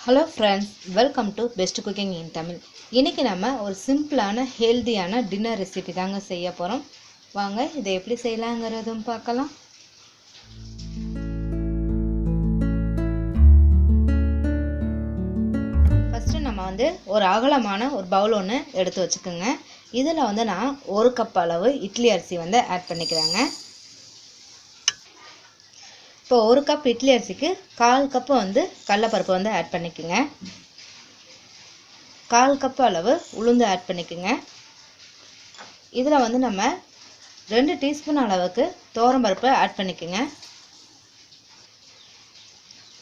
Hello friends, welcome to Best Cooking in Tamil. இன்னைக்கு நம்ம ஒரு சிம்பிளான ஹெல்தியான டின்னர் ரெசிபி தாங்க செய்ய போறோம். வாங்க இதை எப்படி செய்யலாம்ங்கறதும் பார்க்கலாம். ஃபர்ஸ்ட் நம்ம ஒரு அகலமான ஒரு பவுல் ஒன்று எடுத்து வச்சுக்கோங்க. இதில் நான் 1 கப் அளவு இட்லி அரிசி ஆட் பண்ணிக்கிறேங்க. இப்போ 1 கப் இட்லி அரிசிக்கு 1/4 கப் கடலைப்பருப்பு ஆட் பண்ணிக்கோங்க. 1/4 கப் அளவு உளுந்து ஆட் பண்ணிக்கோங்க. இதில் நம்ம 2 டீஸ்பூன் அளவுக்கு துவரம்பருப்பு ஆட் பண்ணிக்கோங்க.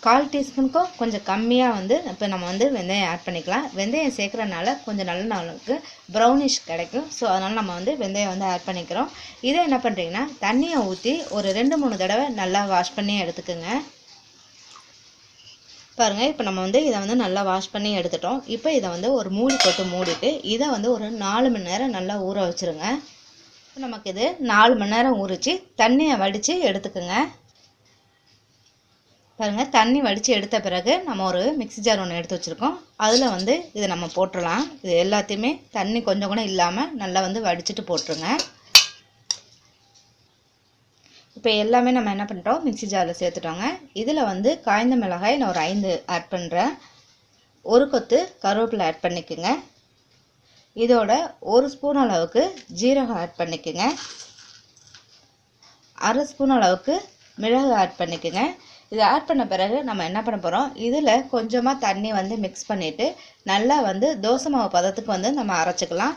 1/4 டீஸ்பூனுக்கும் கொஞ்சம் கம்மியாக இப்போ நம்ம வெந்தயம் ஆட் பண்ணிக்கலாம். வெந்தயம் சேர்க்குறனால கொஞ்சம் நல்ல நாளுக்கு ப்ரௌனிஷ் கிடைக்கும். ஸோ அதனால் நம்ம வெந்தயம் ஆட் பண்ணிக்கிறோம். இதை என்ன பண்ணுறீங்கன்னா தண்ணியை ஊற்றி ஒரு 2-3 தடவை நல்லா வாஷ் பண்ணி எடுத்துக்கோங்க. பாருங்கள், இப்போ நம்ம இதை நல்லா வாஷ் பண்ணி எடுத்துட்டோம். இப்போ இதை ஒரு மூடி போட்டு மூடிட்டு இதை ஒரு 4 மணி நேரம் நல்லா ஊற வச்சுருங்க. இப்போ நமக்கு இது 4 மணி நேரம் ஊறிச்சு. தண்ணியை வடித்து எடுத்துக்கோங்க. பாருங்க, தண்ணி வடித்து எடுத்த பிறகு நம்ம ஒரு மிக்ஸி ஜார் ஒன்று எடுத்து வச்சுருக்கோம். அதில் இதை நம்ம போட்டுடலாம். இது எல்லாத்தையுமே தண்ணி கொஞ்சம் கூட இல்லாமல் நல்லா வடிச்சிட்டு போட்டுருங்க. இப்போ எல்லாமே நம்ம என்ன பண்ணிட்டோம், மிக்ஸி ஜாரில் சேர்த்துட்டோங்க. இதில் காய்ந்த மிளகாய் நான் ஒரு 5 ஆட் பண்ணுறேன். 1 கொத்து கருவேப்பிலை ஆட் பண்ணிக்கோங்க. இதோட 1 ஸ்பூன் அளவுக்கு ஜீரகம் ஆட் பண்ணிக்கோங்க. 1/2 ஸ்பூன் அளவுக்கு மிளகு ஆட் பண்ணிக்கோங்க. இதை ஆட் பண்ண பிறகு நம்ம என்ன பண்ண போகிறோம், இதில் கொஞ்சமாக தண்ணி மிக்ஸ் பண்ணிவிட்டு நல்லா தோசை மாவு பதத்துக்கு நம்ம அரைச்சிக்கலாம்.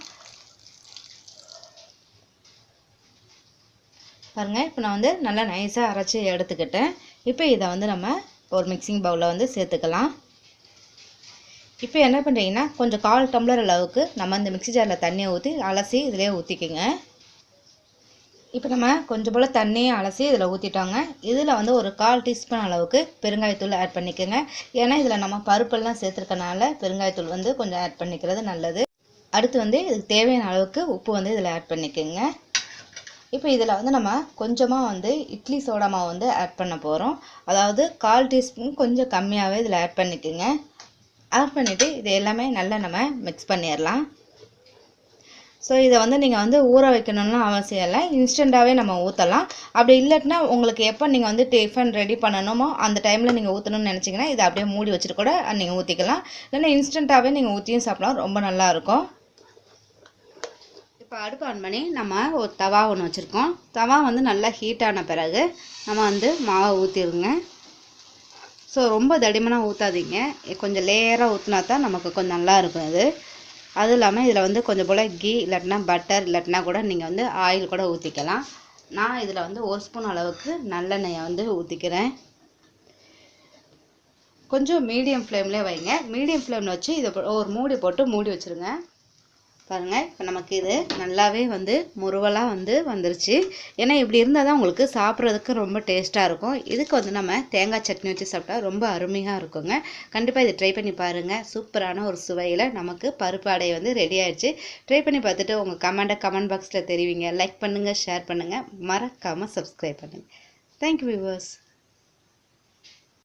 பாருங்கள், இப்போ நான் நல்லா நைஸாக அரைச்சி எடுத்துக்கிட்டேன். இப்போ இதை நம்ம ஒரு மிக்சிங் பவுலில் சேர்த்துக்கலாம். இப்போ என்ன பண்ணுறீங்கன்னா கொஞ்சம் 1/4 டம்ளர் அளவுக்கு நம்ம இந்த மிக்ஸி ஜாரில் தண்ணியை ஊற்றி அலசி இதிலே ஊற்றிக்கோங்க. இப்போ நம்ம கொஞ்சம் போல் தண்ணியை அலசி இதில் ஊற்றிட்டோங்க. இதில் ஒரு 1/4 டீஸ்பூன் அளவுக்கு பெருங்காயத்தூள் ஆட் பண்ணிக்கோங்க. ஏன்னா இதில் நம்ம பருப்பெல்லாம் சேர்த்துருக்கனால பெருங்காயத்தூள் கொஞ்சம் ஆட் பண்ணிக்கிறது நல்லது. அடுத்து இதுக்கு தேவையான அளவுக்கு உப்பு இதில் ஆட் பண்ணிக்கோங்க. இப்போ இதில் நம்ம கொஞ்சமாக இட்லி சோடா மாவு ஆட் பண்ண போகிறோம். அதாவது 1/4 டீஸ்பூன் கொஞ்சம் கம்மியாகவே இதில் ஆட் பண்ணிக்கோங்க. ஆட் பண்ணிவிட்டு இது எல்லாமே நல்லா நம்ம மிக்ஸ் பண்ணிடலாம். ஸோ இதை நீங்கள் ஊற வைக்கணும்னு அவசியம் இல்லை, இன்ஸ்டண்ட்டாகவே நம்ம ஊற்றலாம். அப்படி இல்லைன்னா உங்களுக்கு எப்போ நீங்கள் டிஃபன் ரெடி பண்ணணுமோ அந்த டைமில் நீங்கள் ஊற்றணும்னு நினச்சிங்கன்னா இதை அப்படியே மூடி வச்சுட்டு கூட நீங்கள் ஊற்றிக்கலாம். இல்லைன்னா இன்ஸ்டண்ட்டாகவே நீங்கள் ஊற்றியும் சாப்பிடலாம், ரொம்ப நல்லாயிருக்கும். இப்போ அடுப்பு ஆன் பண்ணி நம்ம ஒரு தவா ஒன்று வச்சுருக்கோம். தவா நல்லா ஹீட் ஆன பிறகு நம்ம மாவை ஊற்றிடுங்க. ஸோ ரொம்ப தடிமனாக ஊற்றாதீங்க, கொஞ்சம் லேயராக ஊற்றினா தான் நமக்கு கொஞ்சம் நல்லா இருக்கும். அதுவும் இல்லாமல் இதில் கொஞ்சம் போல் கீ இல்லாட்டினா பட்டர் இல்லாட்டினா கூட நீங்கள் ஆயில் கூட ஊற்றிக்கலாம். நான் இதில் 1 ஸ்பூன் அளவுக்கு நல்லெண்ணெயை ஊற்றிக்கிறேன். கொஞ்சம் மீடியம் ஃப்ளேம்லேயே வைங்க. மீடியம் ஃப்ளேமில் வச்சு இதை ஒரு மூடி போட்டு மூடி வச்சுருங்க. பாருங்கள், இப்போ நமக்கு இது நல்லாவே முறுவலாக வந்துருச்சு. ஏன்னா இப்படி இருந்தால் தான் உங்களுக்கு சாப்பிட்றதுக்கு ரொம்ப டேஸ்ட்டாக இருக்கும். இதுக்கு நம்ம தேங்காய் சட்னி வச்சு சாப்பிட்டா ரொம்ப அருமையாக இருக்குங்க. கண்டிப்பாக இதை ட்ரை பண்ணி பாருங்கள். சூப்பரான ஒரு சுவையில் நமக்கு பருப்பு அடை ரெடி ஆகிடுச்சு. ட்ரை பண்ணி பார்த்துட்டு உங்கள் கமெண்ட் பாக்ஸில் தெரிவிங்க. லைக் பண்ணுங்கள், ஷேர் பண்ணுங்கள், மறக்காமல் சப்ஸ்கிரைப் பண்ணுங்கள். Thank you viewers.